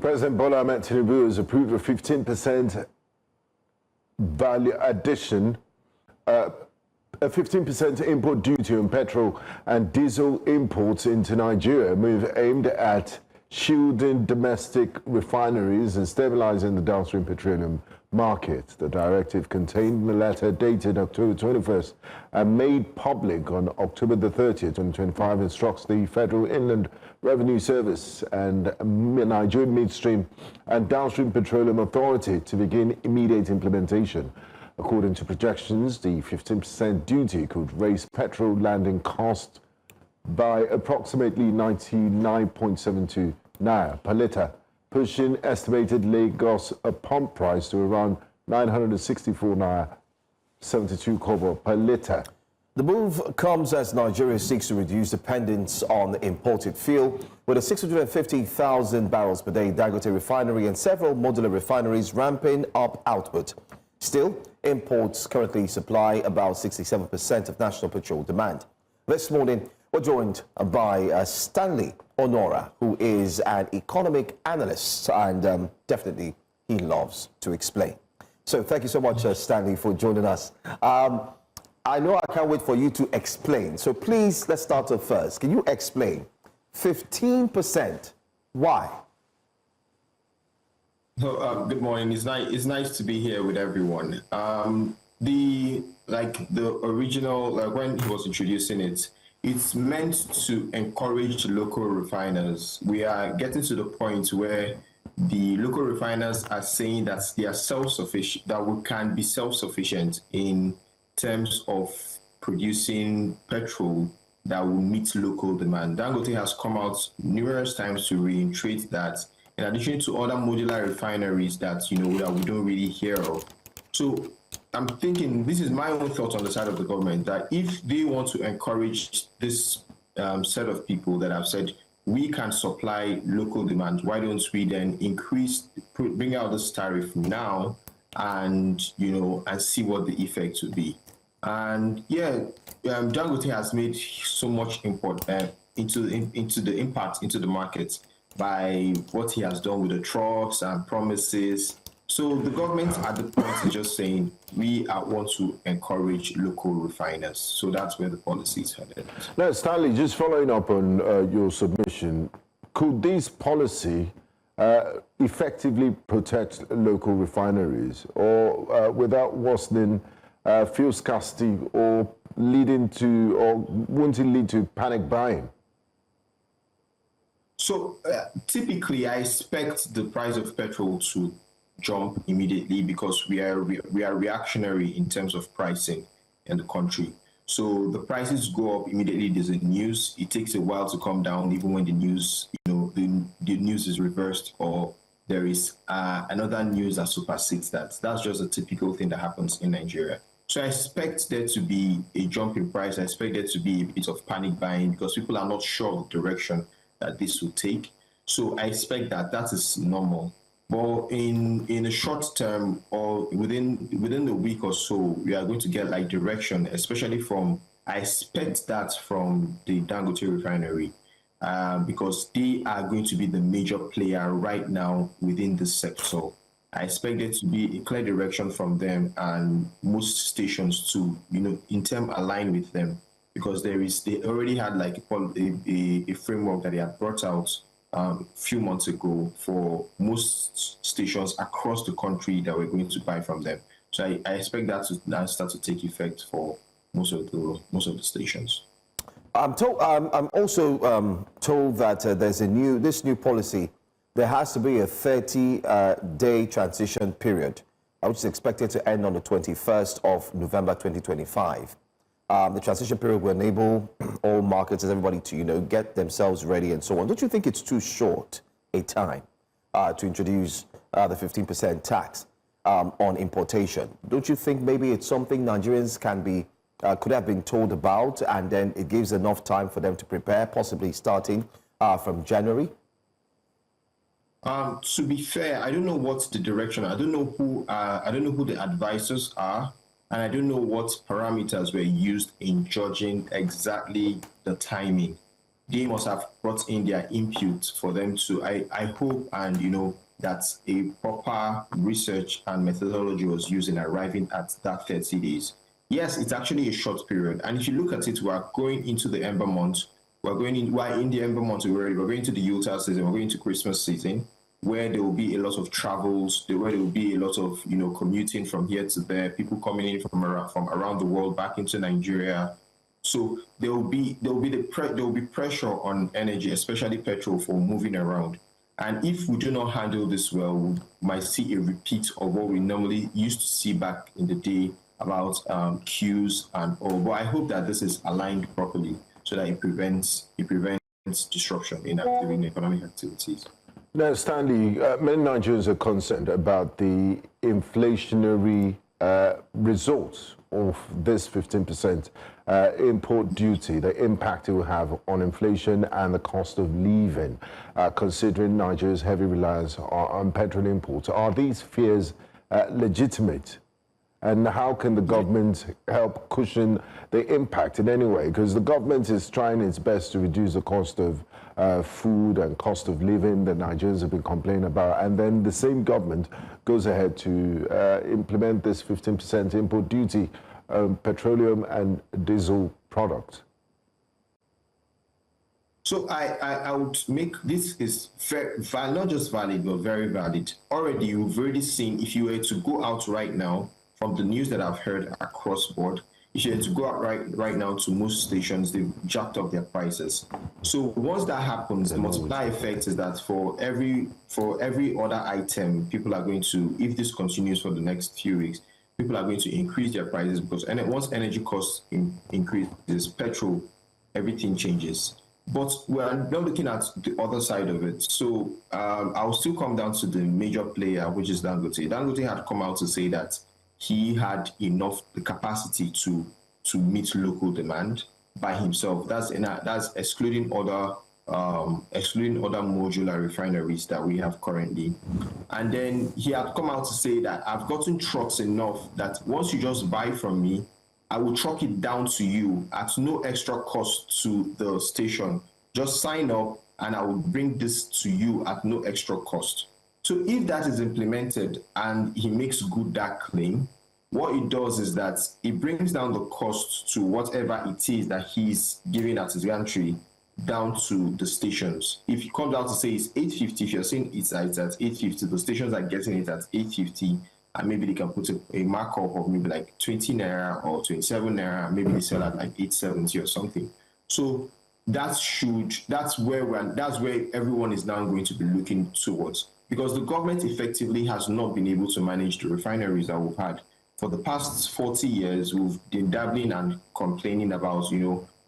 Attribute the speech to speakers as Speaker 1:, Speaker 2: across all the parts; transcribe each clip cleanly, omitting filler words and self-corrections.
Speaker 1: President Bola Ahmed Tinubu has approved a 15% value addition, a 15% import duty on petrol and diesel imports into Nigeria, a move aimed at shielding domestic refineries and stabilizing the downstream petroleum market. The directive contained the letter dated October 21st and made public on October the 30th, 2025, instructs the Federal Inland Revenue Service and Nigerian Midstream and Downstream Petroleum Authority to begin immediate implementation. According to projections, the 15% duty could raise petrol landing costs by approximately 99.72 naira per litre, pushing estimated Lagos pump price to around 964 naira 72 kobo per litre.
Speaker 2: The move comes as Nigeria seeks to reduce dependence on imported fuel, with a 650,000 barrels per day Dangote Refinery and several modular refineries ramping up output. Still, imports currently supply about 67% of national petrol demand. This morning, we're joined by Stanley Onuorah, who is an economic analyst, and definitely he loves to explain. So thank you so much, Stanley, for joining us. I know I can't wait for you to explain. So please, let's start off first. Can you explain 15%? Why?
Speaker 3: So, good morning. It's nice to be here with everyone. The original, when he was introducing it, it's meant to encourage local refiners. We are getting to the point where the local refiners are saying that they are self-sufficient, that we can be self-sufficient in terms of producing petrol that will meet local demand. Dangote has come out numerous times to reiterate that, in addition to other modular refineries that that we don't really hear of. So I'm thinking, this is my own thought on the side of the government, that if they want to encourage this set of people that have said we can supply local demand, why don't we then bring out this tariff now and and see what the effect would be. And Dangote has made so much import into the impact into the market by what he has done with the trucks and promises. So the government at the point is just saying we want to encourage local refiners. So that's where the policy is headed.
Speaker 1: Now, Stanley, just following up on your submission, could this policy effectively protect local refineries, or without worsening fuel scarcity, or won't it lead to panic buying?
Speaker 3: So typically, I expect the price of petrol to jump immediately because we are reactionary in terms of pricing in the country. So the prices go up immediately. There's a news. It takes a while to come down, even when the news, the news is reversed or there is another news that supersedes that. That's just a typical thing that happens in Nigeria. So I expect there to be a jump in price. I expect there to be a bit of panic buying because people are not sure of the direction that this will take. So I expect that is normal. But in the short term or within the week or so, we are going to get direction, especially I expect that from the Dangote Refinery, because they are going to be the major player right now within this sector. I expect there to be a clear direction from them and most stations to, in term align with them, because they already had a framework that they had brought out a few months ago for most stations across the country that we're going to buy from them. So I expect that to now start to take effect for most of the stations.
Speaker 2: I'm also told that there's this new policy. There has to be a 30-day transition period, which is expected to end on the 21st of November 2025. The transition period will enable all markets and everybody to, get themselves ready and so on. Don't you think it's too short a time to introduce the 15% tax on importation? Don't you think maybe it's something Nigerians could have been told about, and then it gives enough time for them to prepare, possibly starting from January?
Speaker 3: To be fair, I don't know what's the direction. I don't know who the advisors are. And I don't know what parameters were used in judging exactly the timing. they must have brought in their input for them to, I hope, and that a proper research and methodology was used in arriving at that 30 days. Yes, it's actually a short period. And if you look at it, we're going into the Ember month. We're in the Ember month already. We're going to the Utah season. We're going to Christmas season, where there will be a lot of travels, where there will be a lot of commuting from here to there, people coming in from around the world back into Nigeria. So there will be pressure on energy, especially petrol, for moving around. And if we do not handle this well, we might see a repeat of what we normally used to see back in the day about queues and all. But I hope that this is aligned properly so that it prevents disruption in economic activities.
Speaker 1: Now, Stanley, many Nigerians are concerned about the inflationary results of this 15% import duty, the impact it will have on inflation and the cost of living, considering Nigeria's heavy reliance on petrol imports. Are these fears legitimate? And how can the government help cushion the impact in any way? Because the government is trying its best to reduce the cost of food and cost of living that Nigerians have been complaining about. And then the same government goes ahead to implement this 15% import duty on petroleum and diesel products.
Speaker 3: So I would make this is not just valid, but very valid. Already, you've already seen, if you were to go out right now, from the news that I've heard across board, if you were to go out right now to most stations, they've jacked up their prices. So once that happens, the multiplier effect is that for every other item, people are going to, if this continues for the next few weeks, people are going to increase their prices, because once energy costs increases, petrol, everything changes. But we're not looking at the other side of it. So I'll still come down to the major player, which is Dangote. Dangote had come out to say that he had enough the capacity to meet local demand by himself. That's excluding other modular refineries that we have currently. And then he had come out to say that I've gotten trucks enough that once you just buy from me, I will truck it down to you at no extra cost to the station. Just sign up and I will bring this to you at no extra cost. So if that is implemented and he makes good that claim, what it does is that it brings down the cost to whatever it is that he's giving at his gantry down to the stations. If he comes out to say it's 850, if you're saying it's at 850, the stations are getting it at 850, and maybe they can put a markup of maybe like 20 naira or 27 naira, maybe they sell at like 870 or something. So that's where everyone is now going to be looking towards, because the government effectively has not been able to manage the refineries that we've had. For the past 40 years, we've been dabbling and complaining about,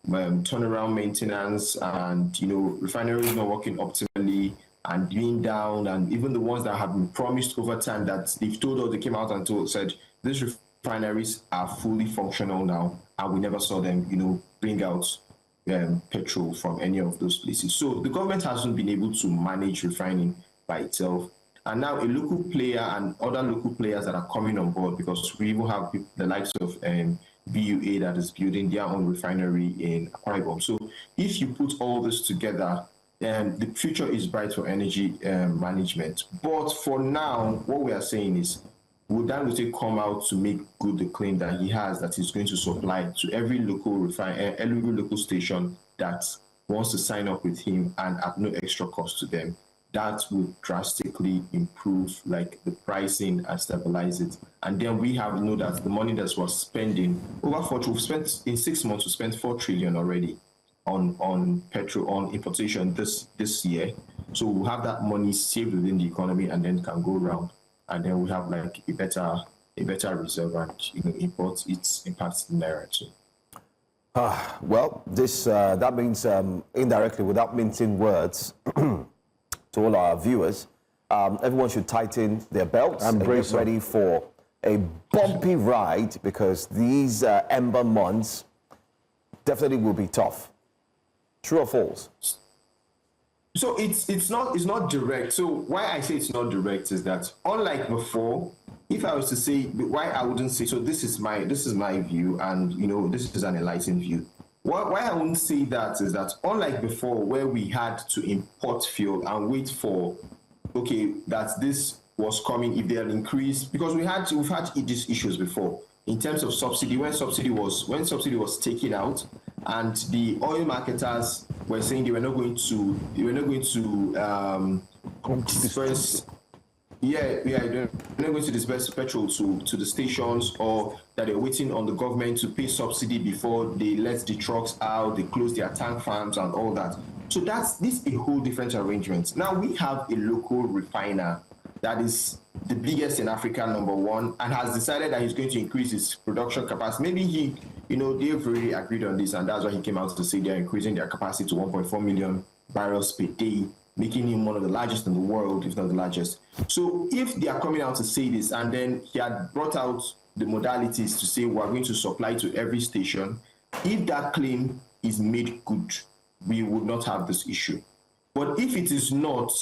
Speaker 3: turnaround maintenance and, refineries not working optimally and being down, and even the ones that have been promised over time that they've told us, they came out and said, these refineries are fully functional now, and we never saw them, bring out petrol from any of those places. So the government hasn't been able to manage refining by itself. And now a local player and other local players that are coming on board, because we even have the likes of BUA that is building their own refinery in Akwa Ibom. So if you put all this together, the future is bright for energy management. But for now, what we are saying is, would Dangote come out to make good the claim that he has, that he's going to supply to every local station that wants to sign up with him and at no extra cost to them? That would drastically improve the pricing and stabilize it. And then we know that the money that was spending we've spent in 6 months, we spent 4 trillion already on petrol, on importation this year. So we'll have that money saved within the economy and then can go around, and then we have a better reserve and import its impact in naira too.
Speaker 2: Well, this that means indirectly, without mincing words, to all our viewers, everyone should tighten their belts and get ready for a bumpy ride, because these ember months definitely will be tough. True or false?
Speaker 3: So it's not direct. So why I say it's not direct is that, unlike before, if I was to say why I wouldn't say, so this is my view, and this is an enlightened view. why I won't say that is that unlike before, where we had to import fuel and wait for, okay, that this was coming if they'll increase, because we've had these issues before in terms of subsidy, when subsidy was taken out, and the oil marketers were saying they were not going to disperse. They're not going to disperse petrol to the stations, or that they're waiting on the government to pay subsidy before they let the trucks out, they close their tank farms and all that. So this is a whole different arrangement. Now we have a local refiner that is the biggest in Africa, number one, and has decided that he's going to increase his production capacity. Maybe they've already agreed on this, and that's why he came out to say they're increasing their capacity to 1.4 million barrels per day, making him one of the largest in the world, if not the largest. So if they are coming out to say this, and then he had brought out the modalities to say we're going to supply to every station, if that claim is made good, we would not have this issue. But if it is not,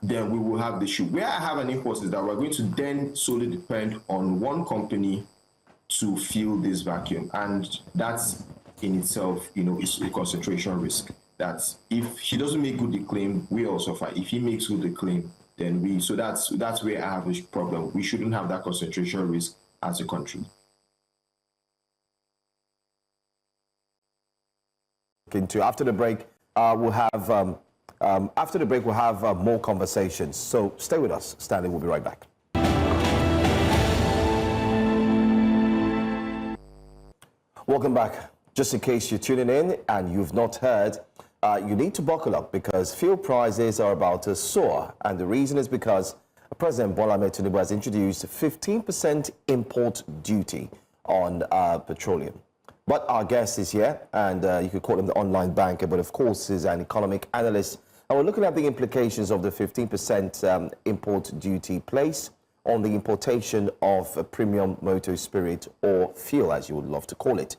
Speaker 3: then we will have the issue. Where I have an import is that we're going to then solely depend on one company to fill this vacuum. And that's in itself, is a concentration risk. That if he doesn't make good the claim, we all suffer. If he makes good the claim, then we. So that's where I have a problem. We shouldn't have that concentration risk as a country.
Speaker 2: After the break, we'll have more conversations. So stay with us, Stanley. We'll be right back. Welcome back. Just in case you're tuning in and you've not heard, you need to buckle up because fuel prices are about to soar. And the reason is because President Bola Ahmed Tinubu has introduced 15% import duty on petroleum. But our guest is here, and you could call him the online banker, but of course he's an economic analyst. And we're looking at the implications of the 15% import duty placed on the importation of a premium motor spirit, or fuel, as you would love to call it.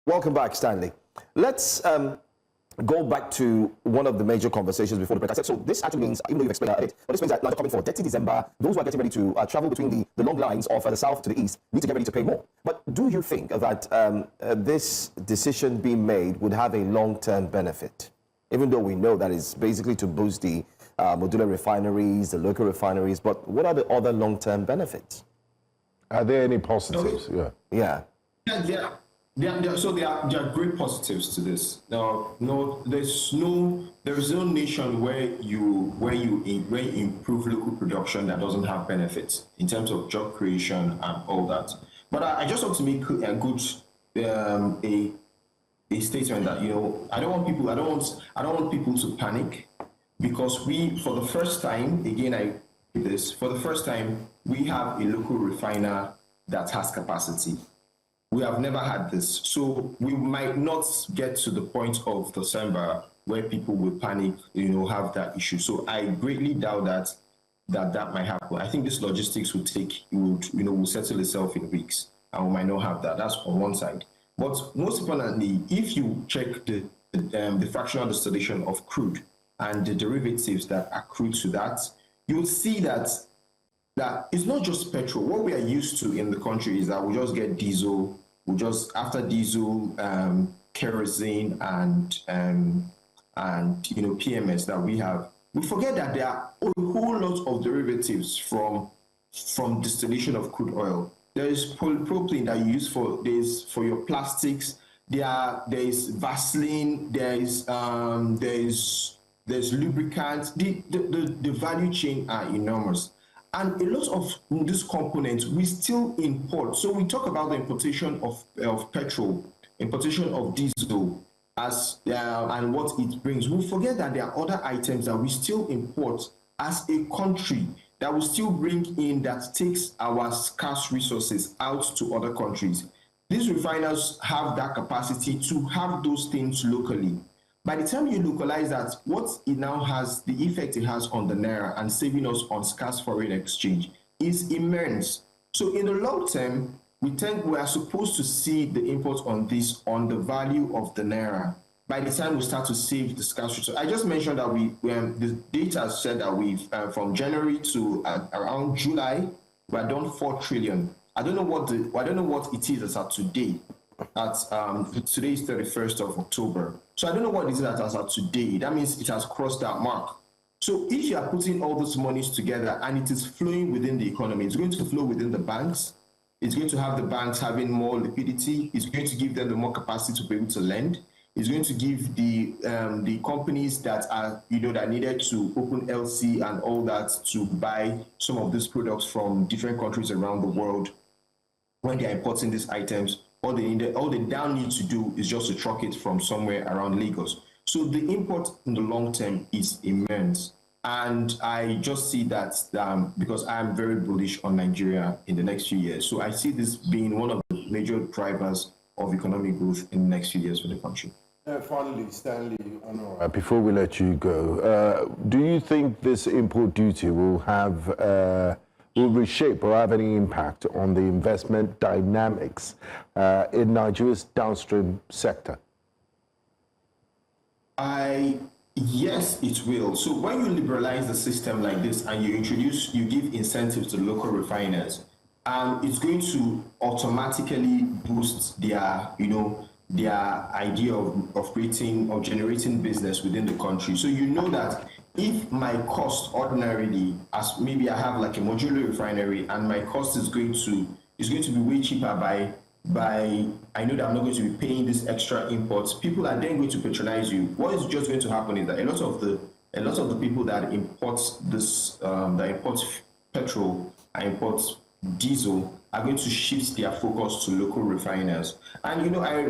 Speaker 2: Welcome back, Stanley. Let's go back to one of the major conversations before the break. I said, so this actually means, even though you've explained it, but this means that now they're coming for dirty December, those who are getting ready to travel between the long lines of the south to the east need to get ready to pay more. But do you think that this decision being made would have a long-term benefit? Even though we know that it's basically to boost the modular refineries, the local refineries, but what are the other long-term benefits?
Speaker 1: Are there any positives?
Speaker 2: Yeah.
Speaker 3: So there are great positives to this. There is no nation where you improve local production that doesn't have benefits in terms of job creation and all that. But I just want to make a good a statement that I don't want people to panic, because for the first time we have a local refiner that has capacity. We have never had this. So we might not get to the point of December where people will panic, have that issue. So I greatly doubt that might happen. I think this logistics will settle itself in weeks, and we might not have that. That's on one side. But most importantly, if you check the fractional distillation of crude and the derivatives that accrue to that, you'll see that it's not just petrol. What we are used to in the country is that we just get diesel. After diesel, kerosene and PMS that we have. We forget that there are a whole lot of derivatives from distillation of crude oil. There is polypropylene that you use for your plastics. There is Vaseline. There's lubricants. The value chain are enormous. And a lot of these components we still import. So we talk about the importation of petrol, importation of diesel, and what it brings. We forget that there are other items that we still import as a country that will still bring in, that takes our scarce resources out to other countries. These refiners have that capacity to have those things locally. By the time you localize that, what it now has, the effect it has on the naira and saving us on scarce foreign exchange is immense. So in the long term, we are supposed to see the import on this on the value of the naira. by the time we start to save the scarce resource, I just mentioned that the data said that we've from January to around July, we are done 4 trillion. I don't know what it is as of today. Today is 31st of October. So I don't know what it is as of today. That means it has crossed that mark. So if you are putting all those monies together and it is flowing within the economy, it's going to flow within the banks. It's going to have the banks having more liquidity. It's going to give them the more capacity to be able to lend. It's going to give the companies that are, that needed to open LC and all that to buy some of these products from different countries around the world. When they are importing these items, all they now need to do is just to truck it from somewhere around Lagos. So the import in the long term is immense. And I just see that because I am very bullish on Nigeria in the next few years. So I see this being one of the major drivers of economic growth in the next few years for the country.
Speaker 1: Finally, Stanley Onuorah, before we let you go, do you think this import duty will reshape or have any impact on the investment dynamics in Nigeria's downstream sector?
Speaker 3: Yes, it will. So when you liberalize the system like this and you give incentives to local refiners, it's going to automatically boost their idea of generating business within the country. So you know that if my cost ordinarily, as maybe I have like a modular refinery and my cost is going to be way cheaper by I know that I'm not going to be paying this extra imports, people are then going to patronize you. What is just going to happen is that a lot of the people that import petrol and import diesel are going to shift their focus to local refiners. And I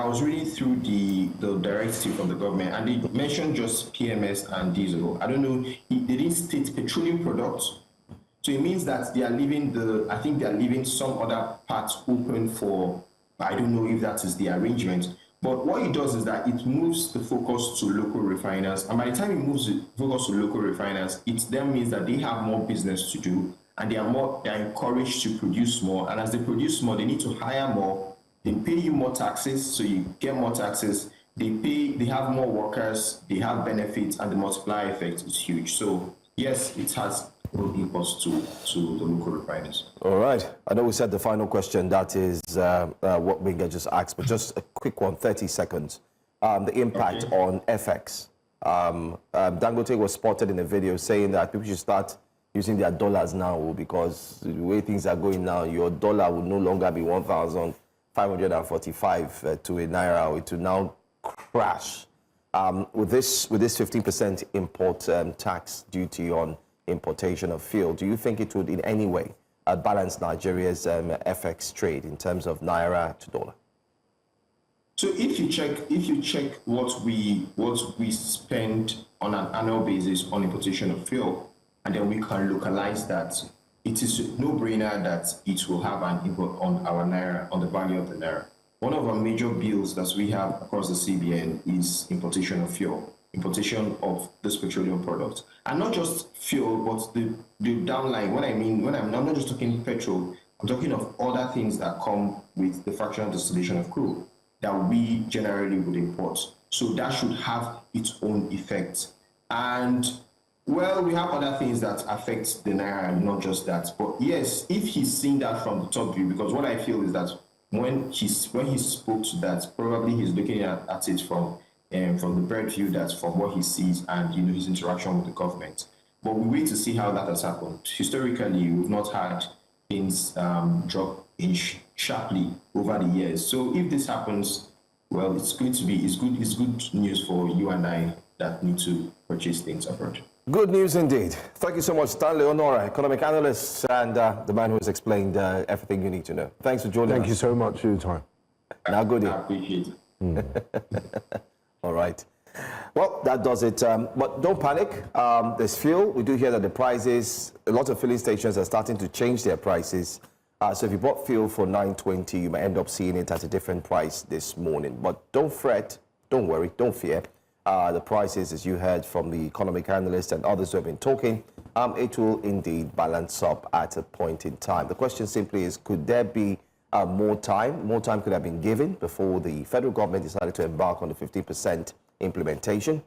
Speaker 3: was reading through the directive from the government, and they mentioned just PMS and diesel. I don't know, they didn't state petroleum products. So it means that they are leaving some other parts open for, I don't know if that is the arrangement. But what it does is that it moves the focus to local refiners. And by the time it moves the focus to local refiners, it then means that they have more business to do, and they are encouraged to produce more. And as they produce more, they need to hire more. They pay you more taxes, so you get more taxes. They have more workers, they have benefits, and the multiplier effect is huge. So yes, it has imports to the local refiners.
Speaker 2: All right. I know we said the final question, that is what Binga just asked, but just a quick one, 30 seconds. The impact on FX. Dangote was spotted in a video saying that people should start using their dollars now, because the way things are going now, your dollar will no longer be 1,545 to a naira. It will now crash. With this 15% import tax duty on importation of fuel, do you think it would in any way balance Nigeria's FX trade in terms of naira to dollar?
Speaker 3: So if you check what we spend on an annual basis on importation of fuel, and then we can localize that, it is a no-brainer that it will have an impact on our naira, on the value of the naira. One of our major bills that we have across the CBN is importation of fuel, importation of this petroleum product, and not just fuel, but the downline. When I'm not just talking petrol, I'm talking of other things that come with the fractional distillation of crude that we generally would import. So that should have its own effect. And well, we have other things that affect the naira, not just that. But yes, if he's seeing that from the top view, because what I feel is that when he spoke to that, probably he's looking at it from the bird view, that's from what he sees and his interaction with the government. But we wait to see how that has happened. Historically, we've not had things drop in sharply over the years. So if this happens, well, it's good news for you and I that need to purchase things abroad.
Speaker 2: Good news indeed. Thank you so much, Stanley Onuorah, economic analyst, and the man who has explained everything you need to know. Thanks for joining us.
Speaker 1: Thank you so much for your time.
Speaker 2: Now, good day.
Speaker 3: I appreciate it.
Speaker 2: All right. Well, that does it. But don't panic. There's fuel. We do hear that the prices, a lot of filling stations are starting to change their prices. So if you bought fuel for $9.20, you might end up seeing it at a different price this morning. But don't fret. Don't worry. Don't fear. The prices, as you heard from the economic analyst and others who have been talking, it will indeed balance up at a point in time. The question simply is, could there be more time. More time could have been given before the federal government decided to embark on the 15% implementation.